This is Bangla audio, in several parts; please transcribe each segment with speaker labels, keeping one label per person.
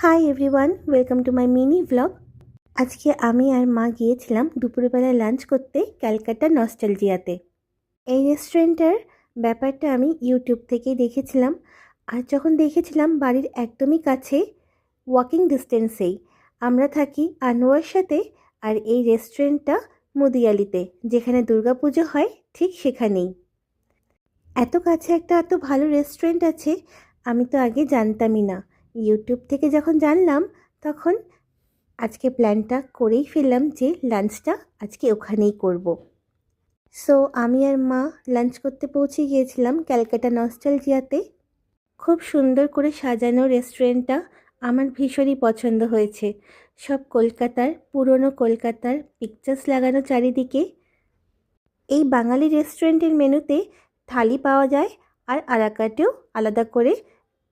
Speaker 1: Hi everyone, welcome to my mini vlog. আজকে আমি আর মা গিয়েছিলাম দুপুরবেলা লাঞ্চ করতে ক্যালকাটা নস্টালজিয়াতে। এই রেস্টুরেন্টের ব্যাপারটা আমি ইউটিউব থেকেই দেখেছিলাম, আর যখন দেখেছিলাম বাড়ির একদমই কাছে, ওয়াকিং ডিস্টেন্সেই। আমরা থাকি আনোয়ার সাথে, আর এই রেস্টুরেন্টটা মুদিয়ালিতে, যেখানে দুর্গাপুজো হয় ঠিক সেখানেই। এত কাছে একটা এত ভালো রেস্টুরেন্ট আছে আমি তো আগে জানতামই না। ইউটিউব থেকে যখন জানলাম তখন আজকে প্ল্যানটা করেই ফেললাম যে লাঞ্চটা আজকে ওখানেই করব। সো আমি আর মা লাঞ্চ করতে পৌঁছে গিয়েছিলাম ক্যালকাটা নস্টালজিয়াতে। খুব সুন্দর করে সাজানো রেস্টুরেন্টটা আমার ভীষণই পছন্দ হয়েছে। সব কলকাতার পুরনো কলকাতার পিকচার্স লাগানো চারিদিকে। এই বাঙালি রেস্টুরেন্টের মেনুতে থালি পাওয়া যায়, আর আলাকার্টেও আলাদা করে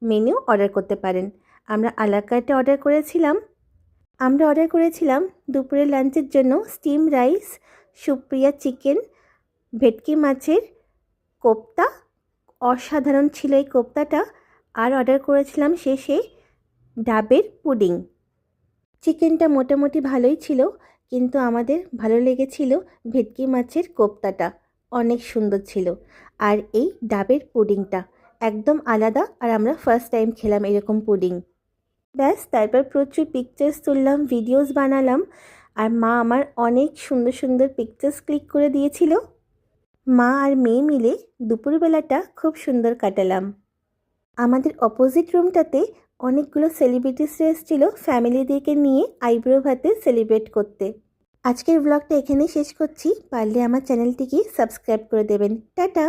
Speaker 1: মেনু অর্ডার করতে পারেন। আমরা আলাকার্টে অর্ডার করেছিলাম দুপুরের লাঞ্চের জন্য স্টিম রাইস, সুপ্রিয়া চিকেন, ভেটকি মাছের কোপ্তা। অসাধারণ ছিল এই কোপ্তাটা। আর অর্ডার করেছিলাম শেষে ডাবের পুডিং। চিকেনটা মোটামুটি ভালোই ছিল, কিন্তু আমাদের ভালো লেগেছিল ভেটকি মাছের কোপ্তাটা, অনেক সুন্দর ছিল। আর এই ডাবের পুডিংটা একদম আলাদা, আর আমরা ফার্স্ট টাইম খেলাম এরকম পুডিং। ব্যাস, তারপর প্রচুর পিকচার্স তুললাম, ভিডিওস বানালাম, আর মা আমার অনেক সুন্দর সুন্দর পিকচার্স ক্লিক করে দিয়েছিল। মা আর মেয়ে মিলে দুপুরবেলাটা খুব সুন্দর কাটালাম। আমাদের অপোজিট রুমটাতে অনেকগুলো সেলিব্রিটিসরা এসেছিল ফ্যামিলিদেরকে নিয়ে আইব্রো ভাতে সেলিব্রেট করতে। আজকের ব্লগটা এখানেই শেষ করছি। পারলে আমার চ্যানেলটিকে সাবস্ক্রাইব করে দেবেন। টাটা।